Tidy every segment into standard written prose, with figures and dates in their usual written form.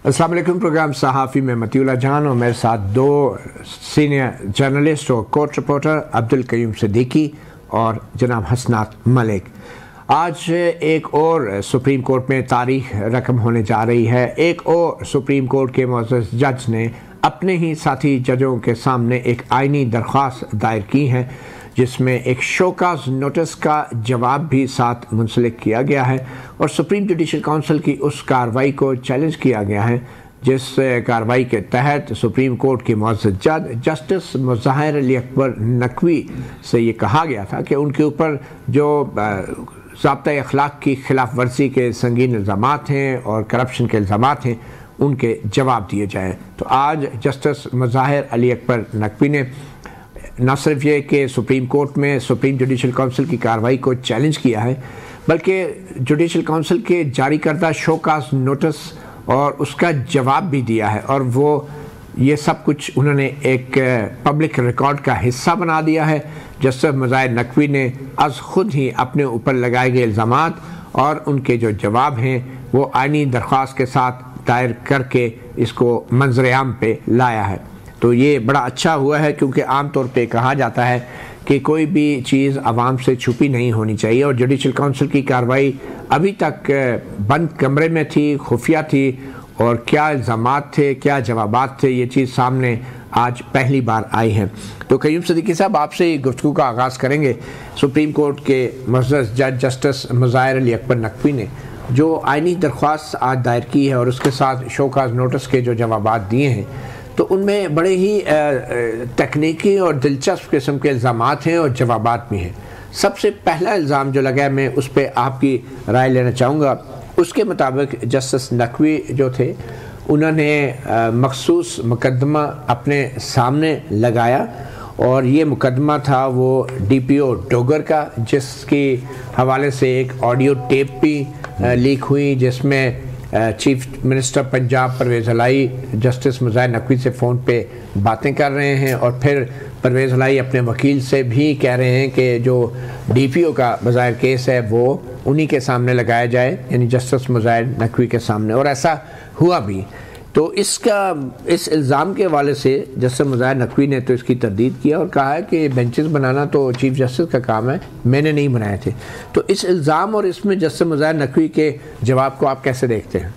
अस्सलाम वालेकुम। प्रोग्राम सहाफ़ी में मतीउल्लाह जान और मेरे साथ दो सीनियर जर्नलिस्ट और कोर्ट रिपोर्टर अब्दुल कयूम सिद्दीकी और जनाब हसनात मलिक। आज एक और सुप्रीम कोर्ट में तारीख रकम होने जा रही है। एक और सुप्रीम कोर्ट के मुअज़्ज़ज़ जज ने अपने ही साथी जजों के सामने एक आइनी दरख्वास्त दायर की है, जिसमें एक शोकाज नोटिस का जवाब भी साथ मुंसलिक किया गया है और सुप्रीम जुडिशल काउंसिल की उस कार्रवाई को चैलेंज किया गया है जिस कार्रवाई के तहत सुप्रीम कोर्ट के मुअज़्ज़ज़ जज जस्टिस मुज़ाहिर अली अकबर नकवी से ये कहा गया था कि उनके ऊपर जो ज़ाब्ता अखलाक की खिलाफ वर्जी के संगीन इल्ज़ामात हैं और करप्शन के इल्ज़ामात हैं, उनके जवाब दिए जाएँ। तो आज जस्टिस मुज़ाहिर अली अकबर नकवी ने न सिर्फ ये कि सुप्रीम कोर्ट में सुप्रीम जुडिशल काउंसिल की कार्रवाई को चैलेंज किया है, बल्कि जुडिशल काउंसिल के जारी करदा शोकाज नोटिस और उसका जवाब भी दिया है। और वो ये सब कुछ उन्होंने एक पब्लिक रिकॉर्ड का हिस्सा बना दिया है। जस्टिस मुज़ाहिर नकवी ने अज़ खुद ही अपने ऊपर लगाए गए इल्ज़ामात और उनके जो जवाब हैं वो आइनी दरख्वास्त के साथ दायर करके इसको मंज़र आम पे लाया है। तो ये बड़ा अच्छा हुआ है, क्योंकि आम तौर पे कहा जाता है कि कोई भी चीज़ आवाम से छुपी नहीं होनी चाहिए और जुडिशल काउंसिल की कार्रवाई अभी तक बंद कमरे में थी, खुफिया थी, और क्या इल्ज़ामात थे, क्या जवाबात थे, ये चीज़ सामने आज पहली बार आई है। तो कयूम सिद्दीकी साहब, आपसे गुफ्तगू का आगाज़ करेंगे। सुप्रीम कोर्ट के मुअज़्ज़ज़ जज जस्टिस मुज़ाहिर अली अकबर नकवी ने जो आइनी दरख्वास्त आज दायर की है और उसके साथ शोकाज नोटिस के जो जवाबात दिए हैं, तो उनमें बड़े ही तकनीकी और दिलचस्प किस्म के इल्ज़ामात हैं और जवाबात भी हैं। सबसे पहला इल्ज़ाम जो लगा है, मैं उस पर आपकी राय लेना चाहूँगा। उसके मुताबिक जस्टिस नकवी जो थे, उन्होंने मखसूस मुकदमा अपने सामने लगाया और ये मुकदमा था वो DPO डोगर का, जिसके हवाले से एक ऑडियो टेप भी लीक हुई, जिसमें चीफ मिनिस्टर पंजाब परवेज़ इलाही जस्टिस मुज़ाहिर नकवी से फ़ोन पे बातें कर रहे हैं और फिर परवेज़ इलाही अपने वकील से भी कह रहे हैं कि जो DPO का बज़ाहिर केस है वो उन्हीं के सामने लगाया जाए, यानी जस्टिस मुज़ाहिर नकवी के सामने, और ऐसा हुआ भी। तो इस इल्ज़ाम के हवाले से जस्टिस मुज़ाहिर नकवी ने तो इसकी तरदीद किया और कहा है कि बेंचेस बनाना तो चीफ जस्टिस का काम है, मैंने नहीं बनाए थे। तो इस इल्ज़ाम और इसमें जस्टिस मुज़ाहिर नकवी के जवाब को आप कैसे देखते हैं?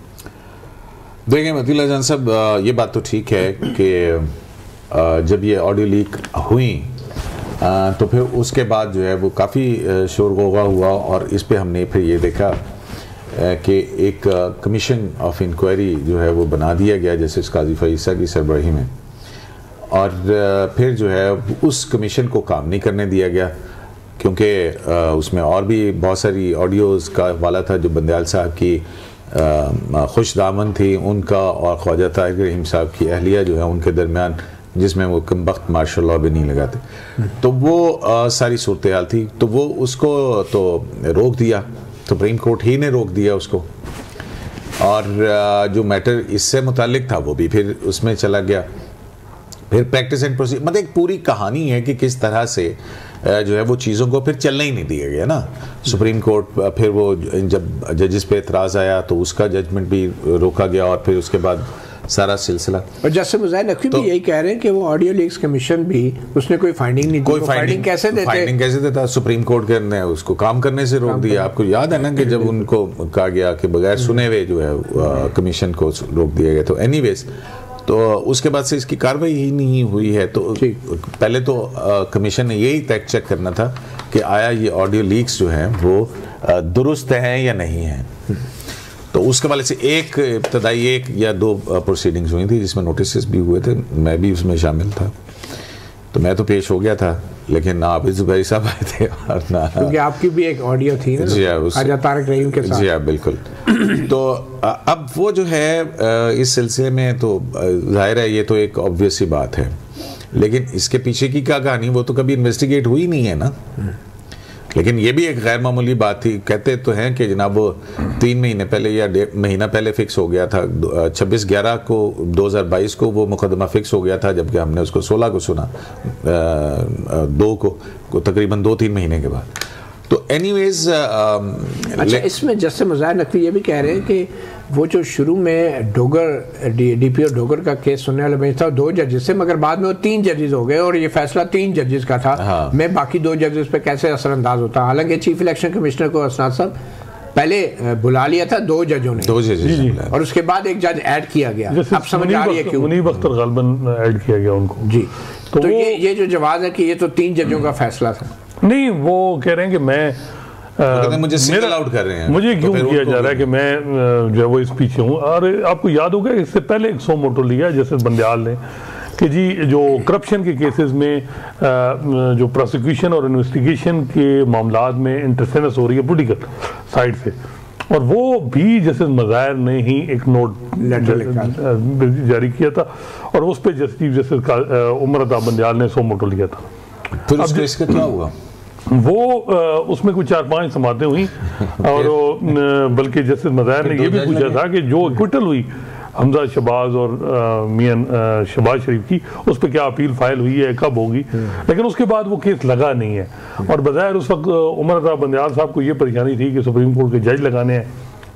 देखिए मतीउल्लाह जान साहब, ये बात तो ठीक है कि जब ये ऑडियो लीक हुई तो फिर उसके बाद जो है वो काफ़ी शोर गोगा हुआ और इस पर हमने फिर ये देखा कि एक कमीशन ऑफ इंक्वायरी जो है वो बना दिया गया जस्टिस काजी फईसा की सरबराही में, और फिर जो है उस कमीशन को काम नहीं करने दिया गया, क्योंकि उसमें और भी बहुत सारी ऑडियोज़ का हवाला था जो बंदयाल साहब की खुश दामन थी उनका और ख्वाजा ताहिर रहीम साहब की अहलिया जो है उनके दरमियान, जिसमें वो कम वक्त मार्शल लॉ भी नहीं लगाते। तो वो सारी सूरत हाल थी, तो वो उसको तो रोक दिया, सुप्रीम कोर्ट ही ने रोक दिया उसको, और जो मैटर इससे मुतालिक था वो भी फिर उसमें चला गया। फिर प्रैक्टिस एंड प्रोसीजर, मतलब एक पूरी कहानी है कि किस तरह से जो है वो चीज़ों को फिर चलने ही नहीं दिया गया ना सुप्रीम कोर्ट। फिर वो जब जजेस पे एतराज़ आया तो उसका जजमेंट भी रोका गया और फिर उसके बाद सारा सिलसिला। और जस्टिस मुज़ाहिर नकवी भी यही कह रहे हैं कि वो ऑडियो लीक्स कमीशन भी उसने कोई फाइंडिंग नहीं दी। कोई फाइंडिंग कैसे देता? सुप्रीम कोर्ट के ने उसको काम करने से रोक दिया। आपको याद है ना कि जब उनको कहा गया कि बगैर सुने हुए जो है कमीशन को रोक दिया गया। तो एनीवेज, तो उसके बाद से इसकी कार्रवाई ही नहीं हुई है। तो पहले तो कमीशन ने यही चेक करना था कि आया ये ऑडियो लीक्स जो हैं वो दुरुस्त हैं या नहीं हैं। तो उसके वाले से एक इब्तदाई 1 या 2 प्रोसीडिंग्स हुई थी जिसमें नोटिस भी हुए थे, मैं भी उसमें शामिल था। तो मैं तो पेश हो गया था, लेकिन ना आबिद ज़ुबैरी साहब आए थे और ना, क्योंकि आपकी भी एक ऑडियो थी ना, जी हाँ, ख्वाजा तारिक रहीम के साथ। जी हाँ, बिल्कुल। तो अब वो जो है इस सिलसिले में तो जाहिर है ये तो एक ऑब्वियस सी बात है, लेकिन इसके पीछे की क्या कहानी वो तो कभी इन्वेस्टिगेट हुई नहीं है ना। लेकिन ये भी एक गैर मामूली बात थी। कहते तो हैं कि जनाब वो 3 महीने पहले या 1.5 महीना पहले फिक्स हो गया था, 26/11 को 2022 को वो मुकदमा फिक्स हो गया था, जबकि हमने उसको 16 को सुना, 2 को तकरीबन 2-3 महीने के बाद। तो एनीवेज अच्छा, इसमें जैसे मुज़ाहिर नकवी ये भी कह रहे हैं कि वो जो शुरू में डोगर डीपीओ डोगर का केस सुनने वाला बेंच था 2 जजेस से, मगर बाद में वो 3 जजेस हो गए और ये फैसला 3 जजेस का था। हाँ। मैं बाकी 2 जजेस पे कैसे असरअंदाज होता। हालांकि चीफ इलेक्शन कमिश्नर को हसनात साहब पहले बुला लिया था 2 जजों ने, 2 जजेस और उसके बाद एक जज ऐड किया गया। अब समझ आ रही है क्यों मुनीब अख्तर गालिबन ऐड किया गया उनको जी। तो ये जो जवाब है कि ये तो 3 जजों का फैसला था। नहीं, वो कह रहे हैं कि मैं मुझे सिंगल आउट कर रहे हैं, मुझे तो क्यों फिर किया जा रहा है कि मैं जो है वो इस पीछे हूँ। और आपको याद होगा इससे पहले एक सो मोटो लिया जैसे बंदयाल ने कि जी जो करप्शन के केसेस में जो प्रोसिक्यूशन और इन्वेस्टिगेशन के मामलात में इंटरफेरेंस हो रही है पॉलिटिकल साइड से, और वो भी जैसे मज़ाहिर ने ही एक नोट जारी किया था और उस पर चीफ जस्टिस उमर अता बंदयाल ने सो मोटो लिया था। फिर उस केस का क्या हुआ? वो उसमें कुछ 4-5 समातें हुई और बल्कि जस्टिस मज़ाहिर ने ये भी पूछा था कि जो एक्विटल हुई हमजा शहबाज और मियां शहबाज शरीफ की, उस पर क्या अपील फाइल हुई है, कब होगी। लेकिन उसके बाद वो केस लगा नहीं है और बज़ाहिर उस वक्त उमर अता बंदयाल साहब को ये परेशानी थी कि सुप्रीम कोर्ट के जज लगाने हैं,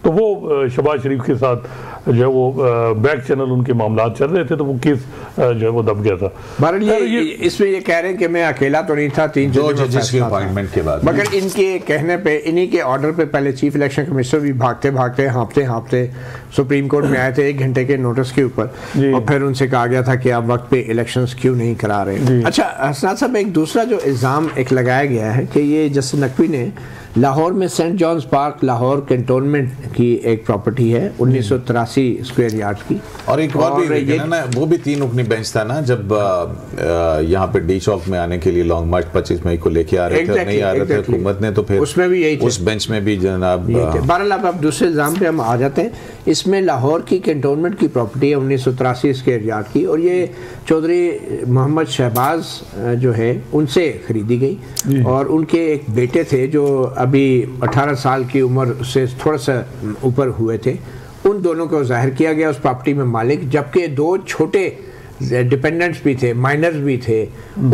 तो वो शहबाज शरीफ के साथ जो है वो बैक चैनल उनके मामला चल रहे थे, तो वो केस जो है वो दब गया था। ये इसमें ये कह रहे हैं कि मैं अकेला तो नहीं था, 3 जजेस के अपॉइंटमेंट के बाद, मगर इनके कहने पे, इन्हीं के ऑर्डर पे पहले चीफ इलेक्शन कमिश्नर भी भागते भागते हाँफते सुप्रीम कोर्ट में आए थे 1 घंटे के नोटिस के ऊपर, और फिर उनसे कहा गया था कि आप वक्त पे इलेक्शंस क्यों नहीं करा रहे। अच्छा हसनात साहब, एक दूसरा जो इल्ज़ाम एक लगाया गया है कि ये जस्टिस नकवी ने लाहौर में saint John's park Lahore cantonment की एक प्रॉपर्टी है 1983 स्क्वायर यार्ड की, और एक बार भी ये ना वो भी 3 रुकनी बेंच था ना, जब यहाँ पे डी चौक में आने के लिए लॉन्ग मार्च 25 मई को लेके आ रहे थे, नहीं आ रहे थे हुकूमत ने, तो फिर उसमें भी यही उस बेंच में भी जनाब। बहरहाल अब दूसरे इल्जाम पे हम आ जाते हैं। इसमें लाहौर की कैंटोनमेंट की प्रॉपर्टी है 1983 स्क्वायर यार्ड की, और ये चौधरी मोहम्मद शहबाज जो है उनसे खरीदी गई, और उनके एक बेटे थे जो अभी 18 साल की उम्र से थोड़ा सा ऊपर हुए थे, उन दोनों को जाहिर किया गया उस प्रॉपर्टी में मालिक, जबकि 2 छोटे डिपेंडेंट्स भी थे, माइनर्स भी थे,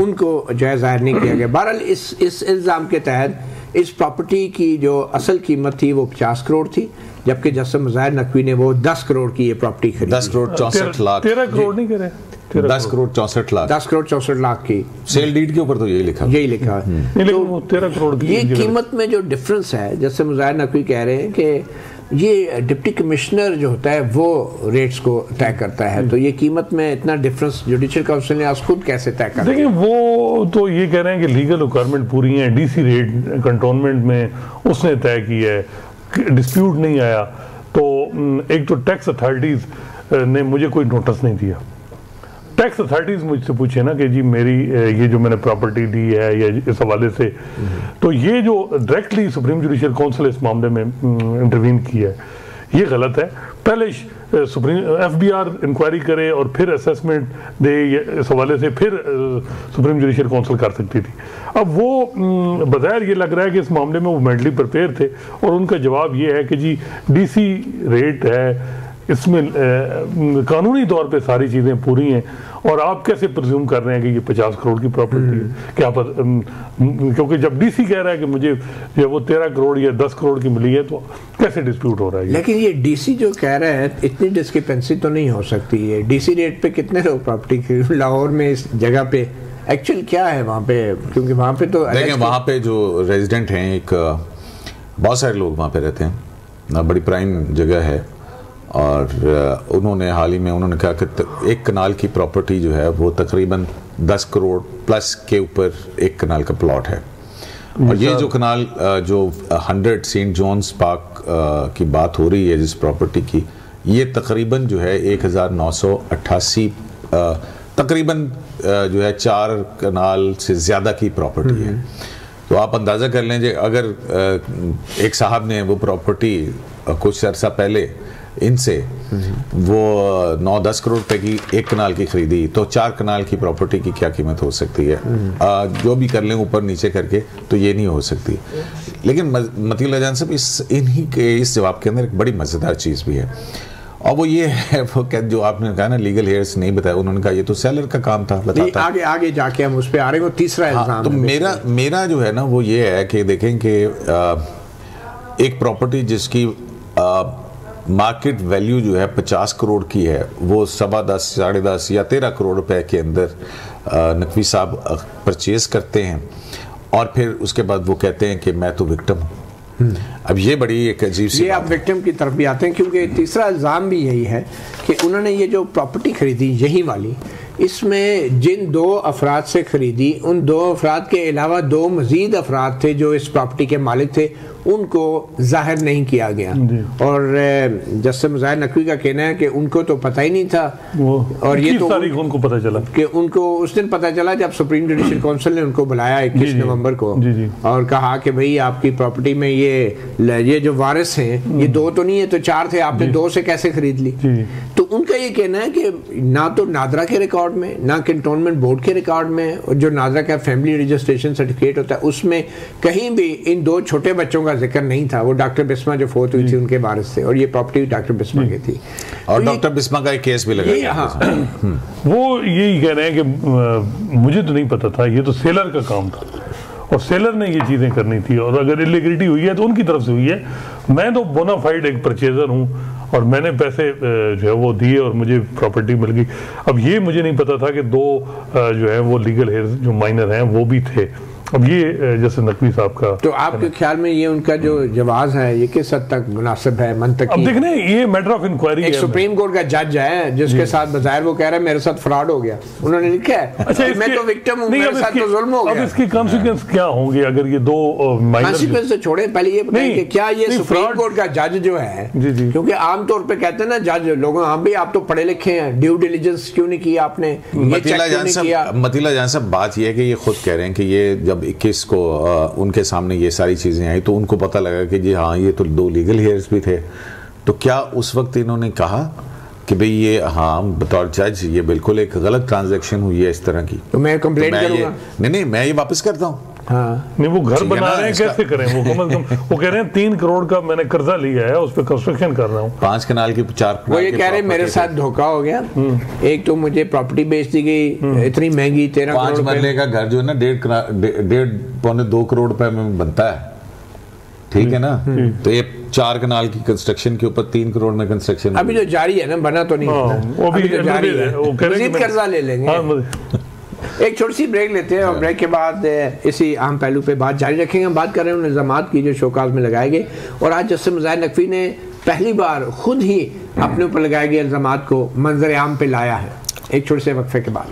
उनको जो है जाहिर नहीं किया गया। बहरहाल इस इल्ज़ाम के तहत इस प्रॉपर्टी की जो असल कीमत थी वो 50 करोड़ थी, जबकि जस्टिस मुज़ाहिर नकवी ने वो 10 करोड़ की ये प्रॉपर्टी खरीदी। 10 करोड़ 64 लाख 13 करोड़ नहीं करे 10 करोड़ 64 लाख 10 करोड़ 64 लाख की सेल डीड के ऊपर तो यही लिखा है। तो 13 करोड़ ये कीमत में जो डिफरेंस है, जैसे मुज़ाहिर नकवी कह रहे हैं कि ये डिप्टी कमिश्नर जो होता है वो रेट्स को तय करता है, तो ये कीमत में इतना डिफरेंस जुडिशल काउंसिल ने आज खुद कैसे तय कर? देखिए वो तो ये कह रहे हैं कि लीगल रिक्वायरमेंट पूरी है, डीसी रेट कंटोनमेंट में उसने तय की है, डिस्प्यूट नहीं आया। तो एक तो टैक्स अथॉरिटीज़ ने मुझे कोई नोटिस नहीं दिया। टैक्स अथॉरिटीज़ मुझसे पूछे ना कि जी मेरी ये जो मैंने प्रॉपर्टी दी है या इस हवाले से, तो ये जो डायरेक्टली सुप्रीम जुडिशियल काउंसिल इस मामले में इंटरवीन किया है, ये गलत है। पहले सुप्रीम FBI इंक्वायरी करे और फिर असेसमेंट दे, इस हवाले से फिर सुप्रीम जुडिशियल काउंसिल कर सकती थी। अब वो बज़ाहिर ये लग रहा है कि इस मामले में वो मेंटली प्रिपेयर थे, और उनका जवाब ये है कि जी DC रेट है, इसमें कानूनी तौर पे सारी चीज़ें पूरी हैं, और आप कैसे प्रिज्यूम कर रहे हैं कि ये 50 करोड़ की प्रॉपर्टी है? क्या पर क्योंकि जब डीसी कह रहा है कि मुझे जो वो 13 करोड़ या 10 करोड़ की मिली है, तो कैसे डिस्प्यूट हो रहा है? लेकिन ये डीसी जो कह रहा है इतनी डिस्क्रिपेंसी तो नहीं हो सकती है। डीसी रेट पे कितने लोग प्रॉपर्टी खरीद लाहौर में इस जगह पे एक्चुअल क्या है वहाँ पे? क्योंकि वहाँ पे तो देखिए वहाँ पे जो रेजिडेंट हैं, एक बहुत सारे लोग वहाँ पे रहते हैं, बड़ी प्राइम जगह है, और उन्होंने हाल ही में उन्होंने कहा कि 1 कनाल की प्रॉपर्टी जो है वो तकरीबन 10 करोड़ प्लस के ऊपर 1 कनाल का प्लॉट है। और ये जो कनाल जो 100 सेंट जॉन्स पार्क की बात हो रही है जिस प्रॉपर्टी की, ये तकरीबन जो है 1988 तकरीबन जो है 4 कनाल से ज़्यादा की प्रॉपर्टी है। तो आप अंदाज़ा कर लें कि अगर एक साहब ने वो प्रॉपर्टी कुछ अर्सा पहले इनसे वो 9-10 करोड़ रुपए की 1 कनाल की खरीदी, तो 4 कनाल की प्रॉपर्टी की क्या कीमत हो सकती है? जो भी कर लें ऊपर नीचे करके, तो ये नहीं हो सकती। लेकिन मतीउल्लाह जान साहब, इस जवाब के अंदर एक बड़ी मज़ेदार चीज़ भी है, और वो ये है वो जो आपने कहा ना लीगल हेयर्स नहीं बताया, उन्होंने कहा ये तो सेलर का काम था, बताता आगे आगे जाके हम उस पे आ रहे हैं। वो तीसरा इल्जाम तो मेरा जो है ना वो ये है कि देखें कि एक प्रॉपर्टी जिसकी मार्केट वैल्यू जो है 50 करोड़ की है, वो 10.25, 10.5 या 13 करोड़ रुपए के अंदर नकवी साहब परचेज करते हैं और फिर उसके बाद वो कहते हैं कि मैं तो विक्टिम हूँ। अब ये बड़ी एक अजीब सी, ये आप विक्टिम की तरफ भी आते हैं, क्योंकि तीसरा इल्ज़ाम भी यही है कि उन्होंने ये जो प्रॉपर्टी खरीदी यही वाली, इसमें जिन 2 अफराद से खरीदी, उन 2 अफराद के अलावा 2 मज़ीद अफराद थे जो इस प्रॉपर्टी के मालिक थे, उनको जाहिर नहीं किया गया। और जस्टिस मुज़ाहिर नकवी का कहना है कि उनको तो पता ही नहीं था, और ये तो उनको पता चला कि उनको उस दिन पता चला जब सुप्रीम जुडिशल काउंसिल ने उनको बुलाया 21 नवंबर को और कहा कि भाई आपकी प्रॉपर्टी में ये जो वारिस हैं ये 2 तो नहीं है तो 4 थे, आपने 2 से कैसे खरीद ली। तो उनका ये कहना है कि ना तो नादरा के रिकॉर्ड में, ना कैंटोनमेंट बोर्ड के रिकॉर्ड में, और जो नादरा का फैमिली रजिस्ट्रेशन सर्टिफिकेट होता है उसमें कहीं भी इन 2 छोटे बच्चों का जिक्र नहीं था। वो डॉक्टर बिस्मा जो फोत हुई थी उनके वारिस थे, और ये प्रॉपर्टी डॉक्टर बिस्मा की थी। और डॉक्टर बिस्मा का एक केस भी लगा। हाँ, वो यही कह रहे हैं कि मुझे तो नहीं पता था, ये तो सेलर का काम था और सेलर ने ये चीज़ें करनी थी, और अगर इलीगलिटी हुई है तो उनकी तरफ से हुई है। मैं तो बोनाफाइड एक परचेजर हूँ और मैंने पैसे जो है वो दिए और मुझे प्रॉपर्टी मिल गई। अब ये मुझे नहीं पता था कि 2 जो है वो लीगल हेयर्स जो माइनर हैं वो भी थे। अब ये जैसे नकवी साहब का, तो आपके ख्याल में ये उनका जो जवाब है ये किस हद तक मुनासिब है, मंतकी? अब देखने ये मैटर ऑफ इंक्वायरी है। सुप्रीम कोर्ट का जज है जिसके साथ बजाय वो कह रहा है मेरे साथ फ्रॉड हो गया, उन्होंने लिखा है अच्छा मैं तो विक्टिम हूं, मेरे साथ तो जुल्म हो गया। अब इसकी कॉन्सिक्वेंस क्या होंगे अगर ये 2 माइनर? कॉन्सिक्वेंस तो छोड़े, पहले ये बताइए कि क्या ये सुप्रीम कोर्ट का जज जो है, क्योंकि आमतौर पे कहते हैं ना जज लोगों, हाँ भाई आप तो पढ़े लिखे हैं, ड्यू डिलिजेंस क्यों नहीं किया आपने, मतीला जान साहब बात ये है कि ये खुद कह रहे हैं कि ये जब 21 को उनके सामने ये सारी चीजें आई तो उनको पता लगा कि जी हाँ ये तो 2 लीगल हेयर्स भी थे। तो क्या उस वक्त इन्होंने कहा कि भाई ये हाँ बतौर जज ये बिल्कुल एक गलत ट्रांजैक्शन हुई है इस तरह की, तो मैं कंप्लेंट करूंगा? नहीं मैं ये वापस करता हूँ। हाँ। नहीं वो घर बना रहे हैं, कैसे करें वो कम से कम? वो कह रहे हैं 3 करोड़ का मैंने कर्जा लिया है, उस पर कंस्ट्रक्शन कर रहा हूँ। 5 कनाल की 4 वो ये कह रहे हैं मेरे साथ धोखा हो गया, एक तो मुझे प्रॉपर्टी बेच दी गई इतनी महंगी 13 करोड़ 5 मरले का घर जो है ना 1.5-1.25 करोड़ रुपए में बनता है, ठीक है ना। तो ये 4 कनाल की कंस्ट्रक्शन के ऊपर 3 करोड़ में कंस्ट्रक्शन अभी जो जारी है ना, बना तो नहीं, वो भी तो जारी है, मजीद कर्जा ले लेंगे। एक छोटी सी ब्रेक लेते हैं और ब्रेक के बाद इसी अहम पहलू पे बात जारी रखेंगे। हम बात कर रहे हैं उन इल्ज़ामात की जो शोकाज में लगाए गए, और आज जस्टिस मुज़ाहिर नकवी ने पहली बार खुद ही अपने ऊपर लगाए गए इल्ज़ामात को मंजर आम पे लाया है। एक छोटे से वक्फे के बाद।